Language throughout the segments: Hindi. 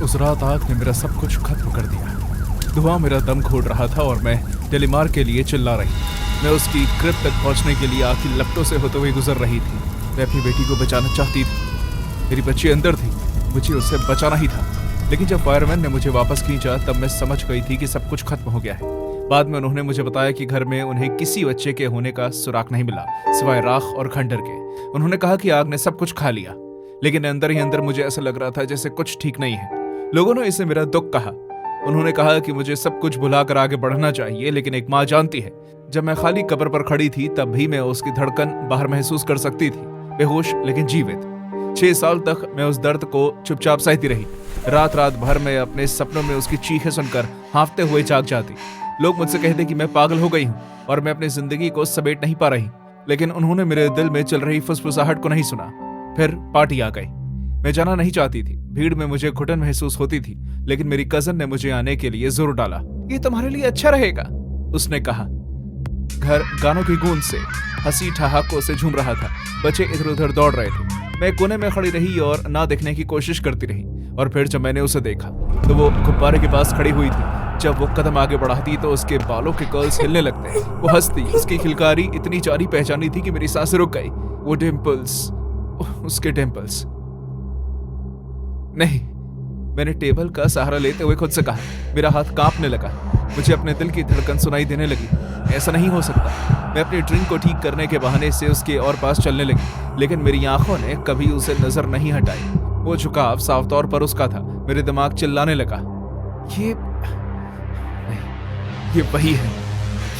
उस रात आग ने मेरा सब कुछ खत्म कर दिया। धुआं मेरा दम घोट रहा था और मैं डेलिमार के लिए चिल्ला रही। मैं उसकी क्रिब तक पहुंचने के लिए आग की लपटों से होते हुए गुजर रही थी। मैं अपनी बेटी को बचाना चाहती थी। मेरी बच्ची अंदर थी, मुझे उससे बचाना ही था। लेकिन जब फायरमैन ने मुझे वापस खींचा तब मैं समझ गई थी कि सब कुछ खत्म हो गया है। बाद में उन्होंने मुझे बताया कि घर में उन्हें किसी बच्चे के होने का सुराग नहीं मिला सिवाय राख और खंडर के। उन्होंने कहा कि आग ने सब कुछ खा लिया, लेकिन अंदर ही अंदर मुझे ऐसा लग रहा था जैसे कुछ ठीक नहीं है। लोगों ने इसे मेरा दुख कहा। उन्होंने कहा कि मुझे सब कुछ भुलाकर आगे बढ़ना चाहिए, लेकिन एक माँ जानती है, जब मैं खाली कब्र पर खड़ी थी तब भी मैं उसकी धड़कन बाहर महसूस कर सकती थी, बेहोश लेकिन जीवित। 6 साल तक मैं उस दर्द को चुपचाप सहती रही। रात रात भर मैं अपने सपनों में उसकी चीखें सुनकर हांफते हुए जाग जाती। लोग मुझसे कहते कि मैं पागल हो गई हूँ और मैं अपनी जिंदगी को समेट नहीं पा रही, लेकिन उन्होंने मेरे दिल में चल रही फुसफुसाहट को नहीं सुना। फिर पार्टी आ गई। मैं जाना नहीं चाहती थी। भीड़ में मुझे घुटन महसूस होती थी, लेकिन मेरी कजन ने मुझे आने के लिए जोर डाला। ये तुम्हारे लिए अच्छा रहेगा, उसने कहा। घर गानों की गूंज से, हंसी ठहाकों से झूम रहा था। बच्चे इधर उधर दौड़ रहे थे। मैं कोने में खड़ी रही और ना देखने की कोशिश करती रही। और फिर जब मैंने उसे देखा तो वो गुब्बारे के पास खड़ी हुई थी। जब वो कदम आगे बढ़ाती तो उसके बालों के कर्ल्स हिलने लगते। वो हंसती, उसकी खिलकारी इतनी जानी पहचानी थी कि मेरी सांसें रुक गई। वो डिम्पल्स, उसके डिम्पल्स। नहीं, मैंने टेबल का सहारा लेते हुए खुद से कहा। मेरा हाथ कांपने लगा। मुझे अपने दिल की धड़कन सुनाई देने लगी। ऐसा नहीं हो सकता। मैं अपनी ड्रिंक को ठीक करने के बहाने से उसके और पास चलने लगी, लेकिन मेरी आंखों ने कभी उसे नजर नहीं हटाई। वो झुकाव साफ तौर पर उसका था। मेरे दिमाग चिल्लाने लगा, ये नहीं, ये वही है,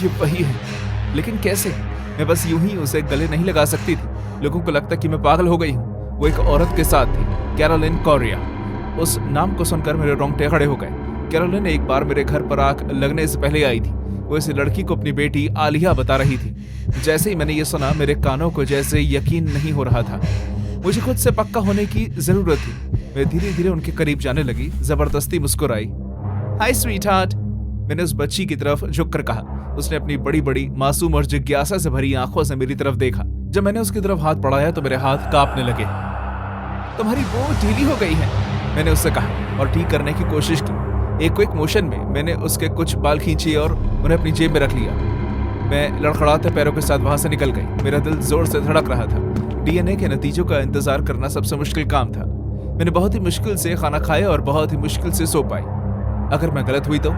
ये वही है। लेकिन कैसे? मैं बस यूं ही उसे गले नहीं लगा सकती थी। लोगों को लगता कि मैं पागल हो गई हूँ। वो एक औरत के साथ थी, कैरोलिन कोरिया। उस नाम को सुनकर मेरे रोंगटे खड़े हो गए। कैरोलिन एक बार मेरे घर पर आग लगने से पहले आई थी। वो इस लड़की को अपनी बेटी आलिया बता रही थी। जैसे ही मैंने ये सुना, मेरे कानों को जैसे यकीन नहीं हो रहा था। मुझे खुद से पक्का होने की जरूरत थी। मैं धीरे धीरे उनके करीब जाने लगी, जबरदस्ती मुस्कुराई। हाय स्वीटहार्ट, मैंने उस बच्ची की तरफ झुककर कहा। उसने अपनी बड़ी बड़ी मासूम और जिज्ञासा से भरी आंखों से मेरी तरफ देखा। जब मैंने उसकी तरफ हाथ बढ़ाया तो मेरे हाथ कांपने लगे। तुम्हारी वो ढीली हो गई है, मैंने उससे कहा और ठीक करने की कोशिश की। एक क्विक मोशन में मैंने उसके कुछ बाल खींचे और उन्हें अपनी जेब में रख लिया। मैं लड़खड़ाते पैरों के साथ वहां से निकल गई। मेरा दिल जोर से धड़क रहा था। डीएनए के नतीजों का इंतजार करना सबसे मुश्किल काम था। मैंने बहुत ही मुश्किल से खाना खाया और बहुत ही मुश्किल से सो पाई। अगर मैं गलत हुई तो?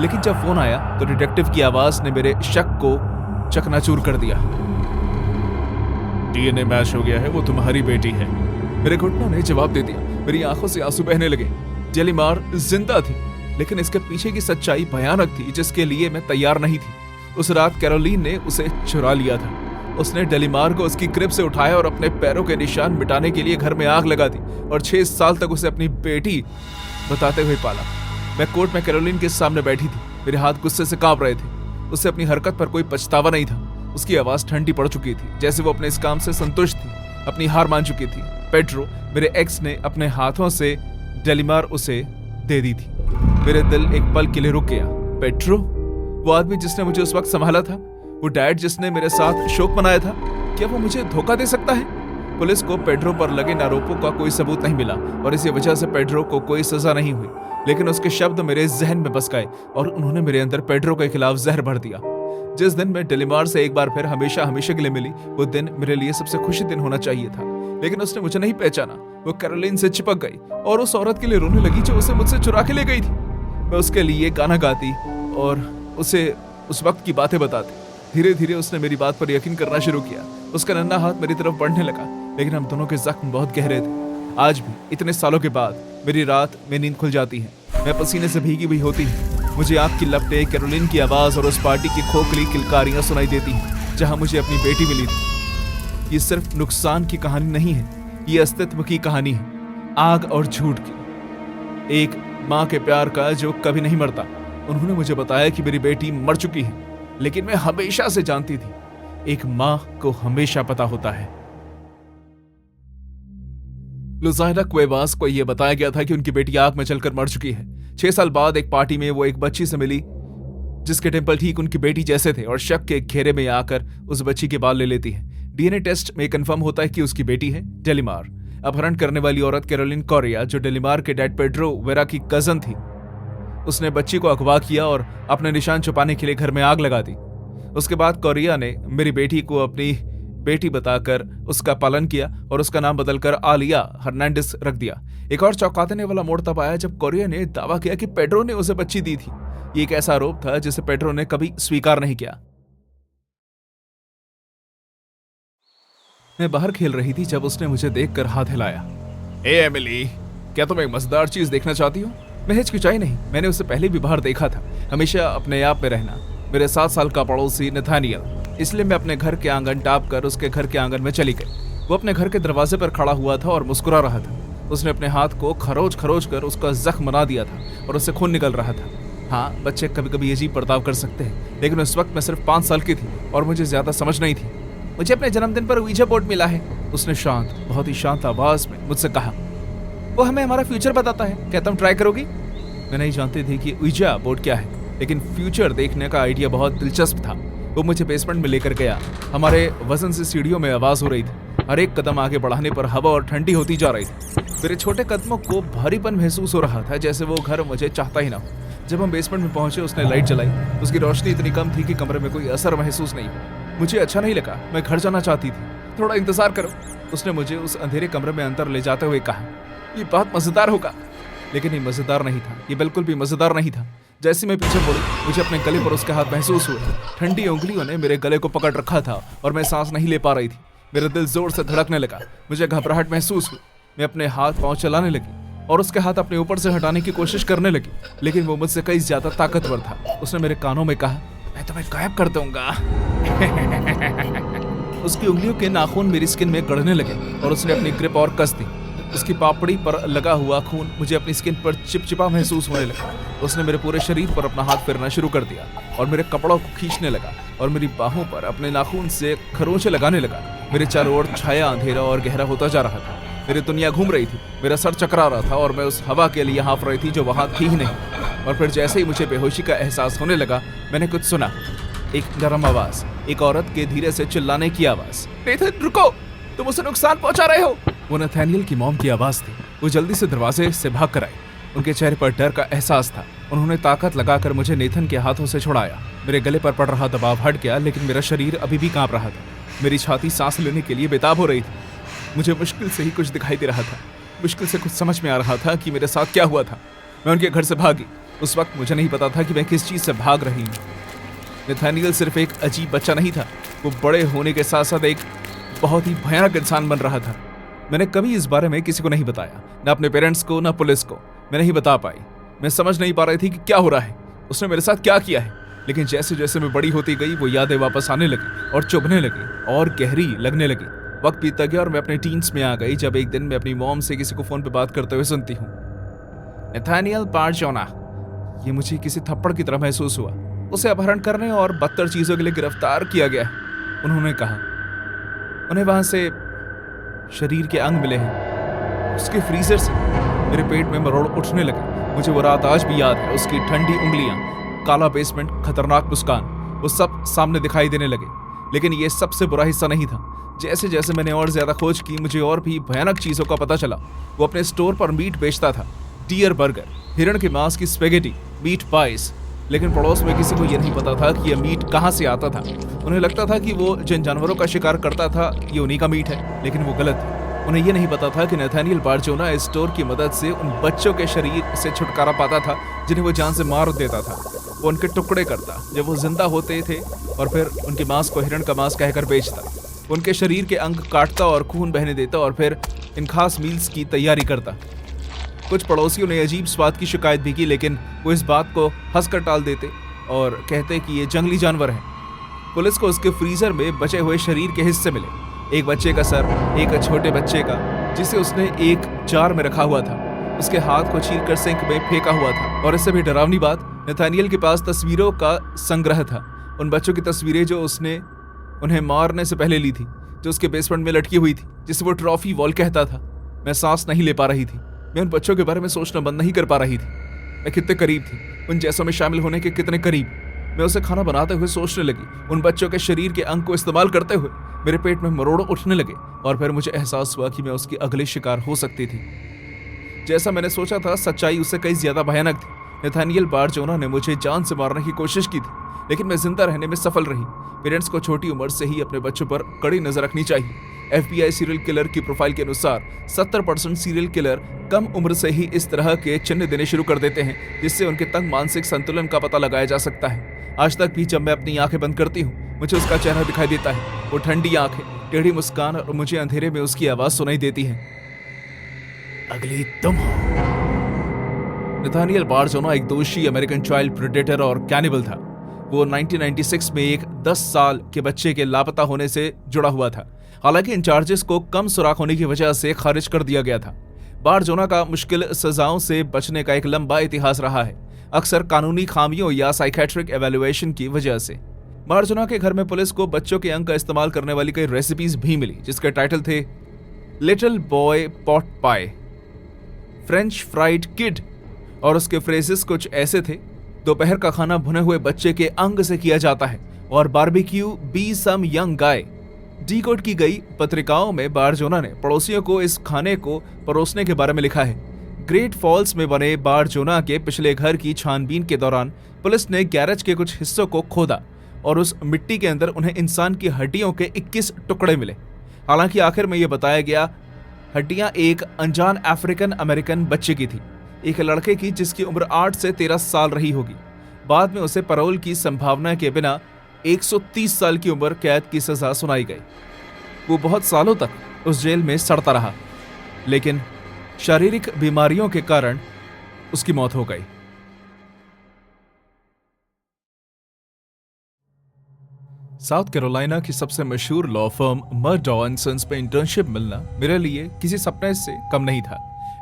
लेकिन जब फोन आया तो डिटेक्टिव की आवाज ने मेरे शक को चकनाचूर कर दिया। डीएनए मैच हो गया है, वो तुम्हारी बेटी है, मेरे घुटनों ने जवाब दे दिया। मेरी आंखों से आंसू बहने लगे। डेलिमार जिंदा थी, लेकिन इसके पीछे की सच्चाई भयानक थी, जिसके लिए मैं तैयार नहीं थी। उस रात कैरोलीन ने उसे चुरा लिया था। उसने डेलिमार को उसकी क्रिब से उठाया और अपने पैरों के निशान मिटाने के लिए घर में आग लगा दी और 6 साल तक उसे अपनी बेटी बताते हुए पाला। मैं कोर्ट में कैरोलीन के सामने बैठी थी। मेरे हाथ गुस्से से कांप रहे थे। उसे अपनी हरकत पर कोई पछतावा नहीं था। उसकी आवाज ठंडी पड़ चुकी थी, जैसे वो अपने इस काम से संतुष्ट थी, अपनी हार मान चुकी थी। पेड्रो, मेरे एक्स ने अपने हाथों से डेलिमार उसे दे दी थी। मेरे दिल एक पल के लिए रुक गया। पेड्रो, वो आदमी जिसने मुझे उस वक्त संभाला था, वो डैड जिसने मेरे साथ शोक मनाया था, क्या वो मुझे धोखा दे सकता है? पुलिस को पेड्रो पर लगे आरोपों का कोई सबूत नहीं मिला और इसी वजह से पेड्रो को कोई सजा नहीं हुई। लेकिन उसके शब्द मेरे जहन में बस गए और उन्होंने मेरे अंदर पेड्रो के खिलाफ जहर भर दिया। जिस दिन मैं डेलिमार से एक बार फिर हमेशा हमेशा के लिए मिली, वो दिन मेरे लिए सबसे खुशी दिन होना चाहिए था। लेकिन उसने मुझे नहीं पहचाना। वो कैरोलीन से चिपक गई और उस औरत के लिए रोने लगी जो उसे मुझसे चुरा के ले गई थी। मैं उसके लिए गाना गाती और उसे उस वक्त की बातें बताती। धीरे धीरे उसने मेरी बात पर यकीन करना शुरू किया। उसका नन्हा हाथ मेरी तरफ बढ़ने लगा, लेकिन हम दोनों के जख्म बहुत गहरे थे। आज भी इतने सालों के बाद मेरी रात में नींद खुल जाती है। मैं पसीने से भीगी हुई होती हूँ। मुझे आग की लपटें, कैरोलीन की आवाज और उस पार्टी की खोखली किलकारियां सुनाई देती हैं जहां मुझे अपनी बेटी मिली थी। ये सिर्फ नुकसान की कहानी नहीं है, ये अस्तित्व की कहानी है, आग और झूठ की, एक माँ के प्यार का जो कभी नहीं मरता। उन्होंने मुझे बताया कि मेरी बेटी मर चुकी है, लेकिन मैं हमेशा से जानती थी, एक माँ को हमेशा पता होता है। लुजाइना क्वेवास को यह बताया गया था कि उनकी बेटी आग में जलकर मर चुकी है। 6 साल बाद एक पार्टी में वो एक बच्ची से मिली जिसके टेम्पल ठीक उनकी बेटी जैसे थे और शक के घेरे में आकर उस बच्ची के बाल ले लेती है। डीएनए टेस्ट में कंफर्म होता है कि उसकी बेटी है डेलिमार। अपहरण करने वाली औरत कैरोलिन कोरिया, जो डेलिमार के डैड पेड्रो वेरा की कजन थी, उसने बच्ची को अगवा किया और अपने निशान छुपाने के लिए घर में आग लगा दी। उसके बाद कोरिया ने मेरी बेटी को अपनी बेटी बताकर उसका पालन किया और उसका नाम बदलकर आलिया हर्नांडिस रख दिया। एक और चौंका देने वाला मोड़ तब आया जब कोरिया ने दावा किया कि पेड्रो ने उसे बच्ची दी थी। ये एक ऐसा आरोप था जिसे पेड्रो ने कभी स्वीकार नहीं किया। मैं बाहर खेल रही थी जब उसने मुझे देखकर हाथ हिलाया। ए एमिली, क्या तुम एक मजेदार चीज देखना चाहती हो? मैं हिचकिचाई नहीं, मैंने उसे पहले भी बाहर देखा था। हमेशा अपने आप में रहना। मेरे 7 साल का पड़ोसी नथानियल, इसलिए मैं अपने घर के आंगन टाप कर उसके घर के आंगन में चली गई। वो अपने घर के दरवाजे पर खड़ा हुआ था और मुस्कुरा रहा था। उसने अपने हाथ को खरोच खरोच कर उसका जख्म बना दिया था और उससे खून निकल रहा था। हाँ, बच्चे कभी कभी अजीब बर्ताव कर सकते हैं, लेकिन उस वक्त मैं सिर्फ 5 साल की थी और मुझे ज्यादा समझ नहीं थी। मुझे अपने जन्मदिन पर वीजा बोर्ड मिला है, उसने शांत, बहुत ही शांत आवाज में मुझसे कहा। वो हमें हमारा फ्यूचर बताता है, क्या तुम ट्राई करोगी? मैं नहीं जानती थी कि वीजा बोर्ड क्या है, लेकिन फ्यूचर देखने का आइडिया बहुत दिलचस्प था। वो मुझे बेसमेंट में लेकर गया। हमारे वजन से सीढ़ियों में आवाज हो रही थी। हर एक कदम आगे बढ़ाने पर हवा और ठंडी होती जा रही थी। मेरे छोटे कदमों को भारीपन महसूस हो रहा था, जैसे वो घर मुझे चाहता ही ना हो। जब हम बेसमेंट में पहुंचे, उसने लाइट जलाई। उसकी रोशनी इतनी कम थी कि कमरे में कोई असर महसूस नहीं हुआ। मुझे अच्छा नहीं लगा, मैं घर जाना चाहती थी। थोड़ा इंतजार करो, उसने मुझे उस अंधेरे कमरे में अंदर ले जाते हुए कहा। ये बहुत मजेदार होगा। लेकिन ये मजेदार नहीं था, ये बिल्कुल भी मजेदार नहीं था। जैसे मैं पीछे मुड़ी, मुझे अपने गले पर उसके हाथ महसूस हुए। ठंडी उंगलियों ने मेरे गले को पकड़ रखा था और मैं सांस नहीं ले पा रही थी। मेरा दिल जोर से धड़कने लगा। मुझे घबराहट महसूस हुई। मैं अपने हाथ पांव चलाने लगी और उसके हाथ अपने ऊपर से हटाने की कोशिश करने लगी, लेकिन वो मुझसे कई ज्यादा ताकतवर था। उसने मेरे कानों में कहा, मैं तुम्हें गायब कर दूंगा। उसकी उंगलियों के नाखून मेरी स्किन में गड़ने लगे और उसने अपनी ग्रिप और कस दी। उसकी पापड़ी पर लगा हुआ खून मुझे अपनी स्किन पर चिपचिपा महसूस होने लगा। उसने मेरे पूरे शरीर पर अपना हाथ फेरना शुरू कर दिया और मेरे कपड़ों को खींचने लगा और मेरी बाहों पर अपने नाखून से खरोंचे लगाने लगा। मेरे चारों ओर छाया अंधेरा और गहरा होता जा रहा था। मेरी दुनिया घूम रही थी, मेरा सर चकरा रहा था और मैं उस हवा के लिए हाँफ रही थी जो वहां थी ही नहीं। और फिर जैसे ही मुझे बेहोशी का एहसास होने लगा, मैंने कुछ सुना। एक नरम आवाज, एक औरत के धीरे से चिल्लाने की आवाज। नेथन, रुको, तुम उसे नुकसान पहुंचा रहे हो। वो नथानियल की मॉम की आवाज थी। वो जल्दी से दरवाजे से भाग कर आई। उनके चेहरे पर डर का एहसास था। उन्होंने ताकत लगाकर मुझे नेथन के हाथों से छुड़ाया। मेरे गले पर पड़ रहा दबाव हट गया, लेकिन मेरा शरीर अभी भी कांप रहा था। मेरी छाती सांस लेने के लिए बेताब हो रही थी। मुझे मुश्किल से ही कुछ दिखाई दे रहा था। मुश्किल से कुछ समझ में आ रहा था कि मेरे साथ क्या हुआ था। मैं उनके घर से भागी। उस वक्त मुझे नहीं पता था कि मैं किस चीज से भाग रही हूँ। नथानियल सिर्फ एक अजीब बच्चा नहीं था, वो बड़े होने के साथ साथ एक बहुत ही भयानक इंसान बन रहा था। मैंने कभी इस बारे में किसी को नहीं बताया, न अपने पेरेंट्स को, न पुलिस को। मैं नहीं बता पाई। मैं समझ नहीं पा रही थी कि क्या हो रहा है, उसने मेरे साथ क्या किया है। लेकिन जैसे जैसे मैं बड़ी होती गई, वो यादें वापस आने लगी और चुभने लगी और गहरी लगने लगी। वक्त बीतता गया और मैं अपने टीन्स में आ गई, जब एक दिन मैं अपनी मॉम से किसी को फोन पे बात करते हुए सुनती हूँ, नथानियल पार्चोना। ये मुझे किसी थप्पड़ की तरह महसूस हुआ। उसे अपहरण करने और बदतर चीजों के लिए गिरफ्तार किया गया है, उन्होंने कहा। उन्हें वहां से शरीर के अंग मिले हैं। उसके फ्रीजर से मेरे पेट में मरोड़ उठने लगे। मुझे वो रात आज भी याद है। उसकी ठंडी उंगलियां, काला बेसमेंट, खतरनाक मुस्कान, वो सब सामने दिखाई देने लगे। लेकिन ये सबसे बुरा हिस्सा नहीं था। जैसे जैसे मैंने और ज्यादा खोज की, मुझे और भी भयानक चीजों का पता चला। वो अपने स्टोर पर मीट बेचता था, डियर बर्गर, हिरण के मांस की स्पेगेटी, मीट पाइस। लेकिन पड़ोस में किसी को यह नहीं पता था कि यह मीट कहां से आता था। उन्हें लगता था कि वो जिन जानवरों का शिकार करता था, ये उन्हीं का मीट है, लेकिन वो गलत है। उन्हें यह नहीं पता था कि नथानियल पार्चोना इस स्टोर की मदद से उन बच्चों के शरीर से छुटकारा पाता था जिन्हें वो जान से मार देता था। वो उनके टुकड़े करता जब वो जिंदा होते थे और फिर उनके मांस को हिरण का मांस कहकर बेचता। उनके शरीर के अंग काटता और खून बहने देता और फिर इन खास मील्स की तैयारी करता। कुछ पड़ोसियों ने अजीब स्वाद की शिकायत भी की, लेकिन वो इस बात को हंसकर टाल देते और कहते कि ये जंगली जानवर है। पुलिस को उसके फ्रीजर में बचे हुए शरीर के हिस्से मिले, एक बच्चे का सर, एक छोटे बच्चे का, जिसे उसने एक जार में रखा हुआ था। उसके हाथ को चीरकर सिंक में फेंका हुआ था। और इससे भी डरावनी बात, नथानियल के पास तस्वीरों का संग्रह था। उन बच्चों की तस्वीरें जो उसने उन्हें मारने से पहले ली थी, जो उसके बेसमेंट में लटकी हुई थी, जिसे वो ट्रॉफी वॉल कहता था। मैं सांस नहीं ले पा रही थी। मैं उन बच्चों के बारे में सोचना बंद नहीं कर पा रही थी। मैं कितने करीब थी, उन जैसों में शामिल होने के कितने करीब। मैं उसे खाना बनाते हुए सोचने लगी, उन बच्चों के शरीर के अंग को इस्तेमाल करते हुए मेरे पेट में मरोड़ उठने लगे और फिर मुझे एहसास हुआ कि मैं उसकी अगली शिकार हो सकती थी। जैसा मैंने सोचा था, सच्चाई उससे कई ज्यादा भयानक थी। नथानियल बारजोना ने मुझे जान से मारने की कोशिश की थी, लेकिन मैं जिंदा रहने में सफल रही। पेरेंट्स को छोटी उम्र से ही अपने बच्चों पर कड़ी नजर रखनी चाहिए। FBI सीरियल किलर की प्रोफाइल के अनुसार 70% सीरियल किलर कम उम्र से ही इस तरह के चिन्ह देने शुरू कर देते हैं, जिससे उनके तंग मानसिक संतुलन का पता लगाया जा सकता है। आज तक भी जब मैं अपनी आंखें बंद करती हूँ, मुझे उसका चेहरा दिखाई देता है, वो ठंडी आंखें, टेढ़ी मुस्कान, और मुझे अंधेरे में उसकी आवाज सुनाई देती है, अगली तुम हो। नथानियल बारजोना एक दोषी अमेरिकन चाइल्ड प्रेडेटर और कैनिबल था। वो 1996 में एक 10 साल के बच्चे के लापता होने से जुड़ा हुआ था। हालांकि इन चार्जेस को कम सुराग होने की वजह से खारिज कर दिया गया था। बारजोना का मुश्किल सजाओं से बचने का एक लंबा इतिहास रहा है, अक्सर कानूनी खामियों या साइकेट्रिक एवेल्युएशन की वजह से। बारजोना के घर में पुलिस को बच्चों के अंग का इस्तेमाल करने वाली कई रेसिपीज भी मिली, जिसके टाइटल थे लिटिल बॉय पॉट पाई, फ्रेंच फ्राइड किड, और उसके फ्रेजेस कुछ ऐसे थे, दोपहर का खाना भुने हुए बच्चे के अंग से किया जाता है, और barbecue be some young guy. Decode की गई पत्रिकाओं में बारजोना ने पड़ोसियों को इस खाने को परोसने के बारे में लिखा है। ग्रेट फॉल्स में बने बारजोना के पिछले घर की छानबीन के दौरान पुलिस ने गैरेज के कुछ हिस्सों को खोदा और उस मिट्टी के अंदर उन्हें इंसान की हड्डियों के 21 टुकड़े मिले। हालांकि आखिर में यह बताया गया हड्डियां एक अनजान अफ्रीकन अमेरिकन बच्चे की थी, एक लड़के की जिसकी उम्र 8 से 13 साल रही होगी। बाद में उसे पैरोल की संभावना के बिना 130 साल की उम्र कैद की सजा सुनाई गई। वो बहुत सालों तक उस जेल में सड़ता रहा, लेकिन शारीरिक बीमारियों के कारण उसकी मौत हो गई। साउथ कैरोलिना की सबसे मशहूर लॉ फर्म मर्डॉ एंड सन्स पे इंटर्नशिप मिलना मेरे लिए किसी सपने से कम नहीं था।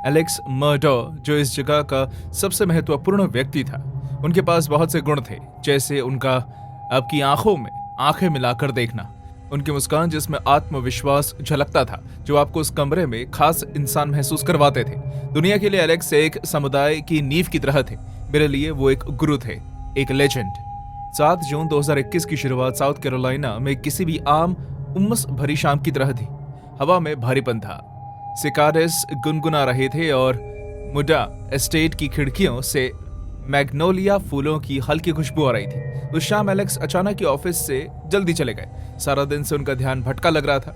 एलेक्स मर्डॉ, जो इस जगह का सबसे महत्वपूर्ण व्यक्ति था, उनके पास बहुत से गुण थे, जैसे उनका आपकी आंखों में आंखें मिलाकर देखना, उनकी मुस्कान जिसमें आत्मविश्वास झलकता था, जो आपको उस कमरे में खास इंसान महसूस करवाते थे। दुनिया के लिए एलेक्स एक समुदाय की नींव की तरह थे। मेरे लिए वो एक गुरु थे, एक लेजेंड। 7 जून 2021 की शुरुआत साउथ कैरोलिना में किसी भी आम उमस भरी शाम की तरह थी। हवा में भारीपन था, सिकारेस गुनगुना रहे थे और मुडा एस्टेट की खिड़कियों से मैग्नोलिया फूलों की हल्की खुशबू आ रही थी। उस शाम एलेक्स अचानक ही ऑफिस से जल्दी चले गए। सारा दिन से उनका ध्यान भटका लग रहा था,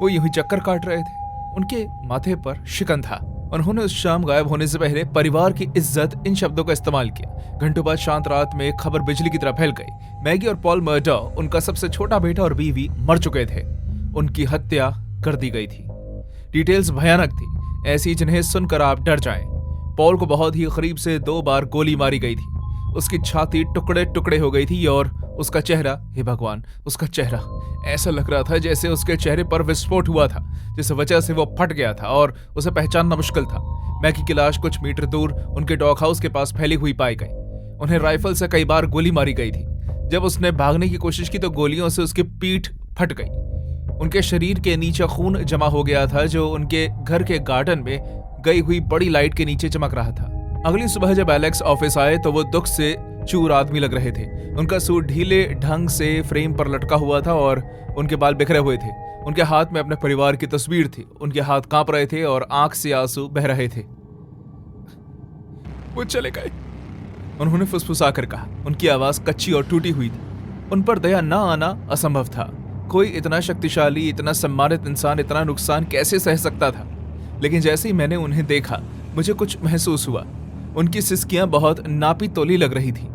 वो यूं ही चक्कर काट रहे थे, उनके माथे पर शिकन था। उन्होंने उस शाम गायब होने से पहले परिवार की इज्जत, इन शब्दों का इस्तेमाल किया। घंटों बाद शांत रात में खबर बिजली की तरह फैल गई। मैगी और पॉल मर्डॉ, उनका सबसे छोटा बेटा और बीवी, मर चुके थे। उनकी हत्या कर दी गई थी। डिटेल्स भयानक थी, ऐसी जिन्हें सुनकर आप डर जाएं। पॉल को बहुत ही करीब से 2 बार गोली मारी गई थी। उसकी छाती टुकड़े टुकड़े हो गई थी और उसका चेहरा, हे भगवान, उसका चेहरा ऐसा लग रहा था जैसे उसके चेहरे पर विस्फोट हुआ था, जिस वजह से वो फट गया था और उसे पहचानना मुश्किल था। मैगी की लाश कुछ मीटर दूर उनके डॉग हाउस के पास फैली हुई पाई गई। उन्हें राइफल से कई बार गोली मारी गई थी। जब उसने भागने की कोशिश की तो गोलियों से उसकी पीठ फट गई। उनके शरीर के नीचे खून जमा हो गया था, जो उनके घर के गार्डन में गई हुई बड़ी लाइट के नीचे चमक रहा था। अगली सुबह जब एलेक्स ऑफिस आए तो वो दुख से चूर आदमी लग रहे थे। उनका सूट ढीले ढंग से फ्रेम पर लटका हुआ था और उनके बाल बिखरे हुए थे। उनके हाथ में अपने परिवार की तस्वीर थी। उनके हाथ कांप रहे थे और आंख से आंसू बह रहे थे। वो चले गए, उन्होंने फुसफुसाकर कहा। उनकी आवाज कच्ची और टूटी हुई थी। उन पर दया न आना असंभव था। कोई इतना शक्तिशाली, इतना सम्मानित इंसान इतना नुकसान कैसे सह सकता था? लेकिन जैसे ही मैंने उन्हें देखा, मुझे कुछ महसूस हुआ। उनकी सिसकियां बहुत नापी तोली लग रही थी।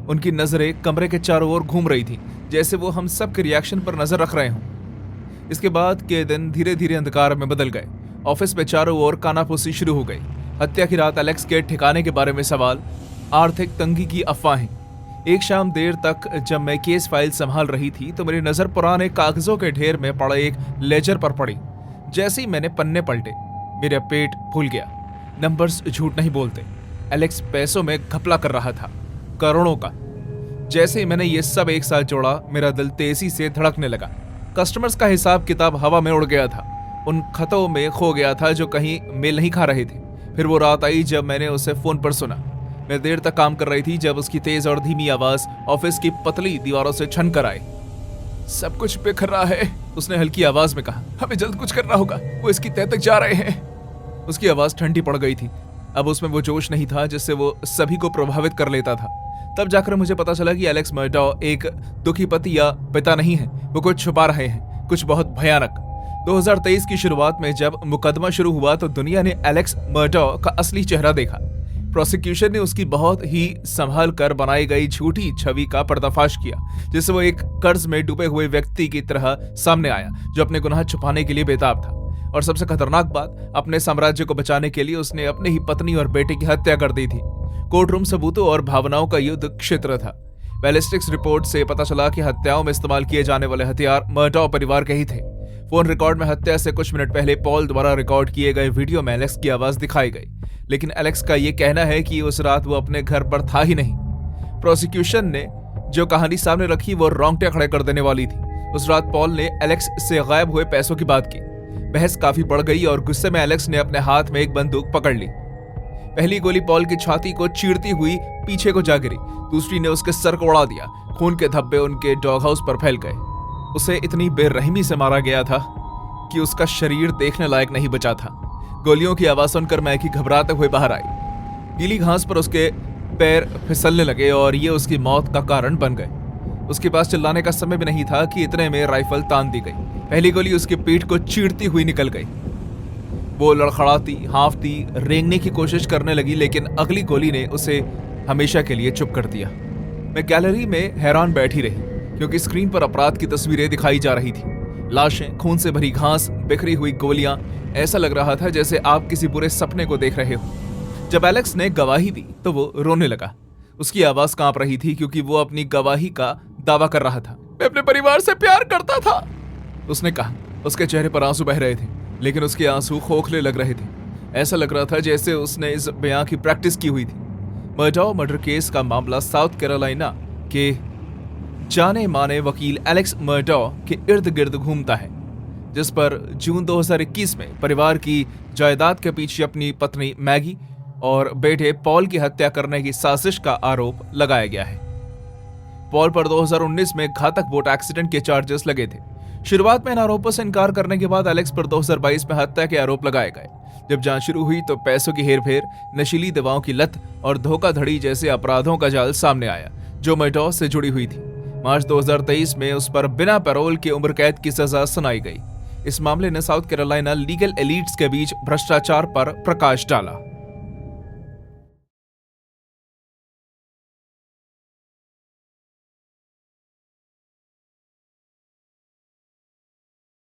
उनकी नजरें कमरे के चारों ओर घूम रही थी, जैसे वो हम सब के रिएक्शन पर नजर रख रहे हों। इसके बाद के दिन धीरे धीरे अंधकार में बदल गए। ऑफिस में चारों ओर कानाफूसी शुरू हो गई। हत्या की रात एलेक्स के ठिकाने के बारे में सवाल, आर्थिक तंगी की अफवाहें। एक शाम देर तक जब मैं केस फाइल संभाल रही थी तो मेरी नजर पुराने कागजों के ढेर में पड़े एक लेजर पर पड़ी। जैसे ही मैंने पन्ने पलटे, मेरा पेट फूल गया। नंबर्स झूठ नहीं बोलते। एलेक्स पैसों में घपला कर रहा था, करोड़ों का। जैसे ही मैंने ये सब एक साथ जोड़ा, मेरा दिल तेजी से धड़कने लगा। कस्टमर्स का हिसाब किताब हवा में उड़ गया था, उन खतों में खो गया था जो कहीं मेल नहीं खा रहे थे। फिर वो रात आई जब मैंने उसे फोन पर सुना। मैं देर तक काम कर रही थी जब उसकी तेज और धीमी आवाज ऑफिस की पतली दीवारों से छन कर आई। सब कुछ बिखर रहा है, उसने हल्की आवाज में कहा। हमें जल्द कुछ करना होगा, वो इसकी तह तक जा रहे हैं। उसकी आवाज ठंडी पड़ गई थी। अब उसमें वो जोश नहीं था जिससे वो सभी को प्रभावित कर लेता था। तब जाकर मुझे पता चला कि एलेक्स मर्डॉ एक दुखी पति या पिता नहीं है, वो कुछ छुपा रहे हैं, कुछ बहुत भयानक। 2023 की शुरुआत में जब मुकदमा शुरू हुआ तो दुनिया ने एलेक्स मर्डॉ का असली चेहरा देखा। प्रोसिक्यूशन ने उसकी बहुत ही संभाल कर बनाई गई झूठी छवि का पर्दाफाश किया, जिससे वो एक कर्ज में डूबे हुए व्यक्ति की तरह सामने आया जो अपने गुनाह छुपाने के लिए बेताब था। और सबसे खतरनाक बात, अपने साम्राज्य को बचाने के लिए उसने अपने ही पत्नी और बेटे की हत्या कर दी थी। कोर्टरूम सबूतों और भावनाओं का युद्ध क्षेत्र था। बैलिस्टिक्स रिपोर्ट से पता चला कि हत्याओं में इस्तेमाल किए जाने वाले हथियार मर्डॉ परिवार के ही थे। फोन रिकॉर्ड में हत्या से कुछ मिनट पहले पॉल द्वारा रिकॉर्ड किए गए वीडियो में एलेक्स की आवाज दिखाई गई, लेकिन एलेक्स का यह कहना है कि उस रात वो अपने घर पर था ही नहीं। प्रोसिक्यूशन ने जो कहानी सामने रखी वो रोंगटे खड़े कर देने वाली थी। उस रात पॉल ने एलेक्स से गायब हुए पैसों की बात की। बहस काफी बढ़ गई और गुस्से में एलेक्स ने अपने हाथ में एक बंदूक पकड़ ली। पहली गोली पॉल की छाती को चीरती हुई पीछे को जा गिरी, दूसरी ने उसके सर को उड़ा दिया। खून के धब्बे उनके डॉग हाउस पर फैल गए। उसे इतनी बेरहमी से मारा गया था कि उसका शरीर देखने लायक नहीं बचा था। गोलियों की आवाज सुनकर मैगी घबराते हुए बाहर आई। गीली घास पर उसके पैर फिसलने लगे और ये उसकी मौत का कारण बन गए। उसके पास चिल्लाने का समय भी नहीं था कि इतने में राइफल तान दी गई। पहली गोली उसकी पीठ को चीरती हुई निकल गई। वो लड़खड़ाती, हांफती, रेंगने की कोशिश करने लगी, लेकिन अगली गोली ने उसे हमेशा के लिए चुप कर दिया। मैं गैलरी में हैरान बैठी रही क्योंकि स्क्रीन पर अपराध की तस्वीरें दिखाई जा रही थी। लाशें, खून से भरी घास, बिखरी हुई गोलियां। ऐसा लग रहा था जैसे आप किसी बुरे सपने को देख रहे हो। जब एलेक्स ने गवाही दी तो वो रोने लगा। उसकी आवाज कांप रही थी क्योंकि वो अपनी गवाही का दावा कर रहा था। मैं अपने परिवार से प्यार करता था, उसने कहा। उसके चेहरे पर आंसू बह रहे थे, लेकिन उसके आंसू खोखले लग रहे थे। ऐसा लग रहा था जैसे उसने इस बयां की प्रैक्टिस की हुई थी। मर्डॉ मर्डर केस का मामला साउथ कैरोलिना के जाने माने वकील एलेक्स मर्डॉ के इर्द गिर्द घूमता है, जिस पर जून 2021 में परिवार की जायदाद के पीछे अपनी पत्नी मैगी और बेटे पॉल की हत्या करने की साजिश का आरोप लगाया गया है। पॉल पर 2019 में घातक बोट एक्सीडेंट के चार्जेस लगे थे। शुरुआत में इन आरोपों से इनकार करने के बाद एलेक्स पर 2022 में हत्या के आरोप लगाए गए। जब जांच शुरू हुई तो पैसों की हेरफेर, नशीली दवाओं की लत और धोखाधड़ी जैसे अपराधों का जाल सामने आया जो मर्डॉ से जुड़ी हुई थी। मार्च 2023 में उस पर बिना पैरोल के उम्र कैद की सजा सुनाई गई। इस मामले ने साउथ कैरोलिना लीगल एलीट्स के बीच भ्रष्टाचार पर प्रकाश डाला।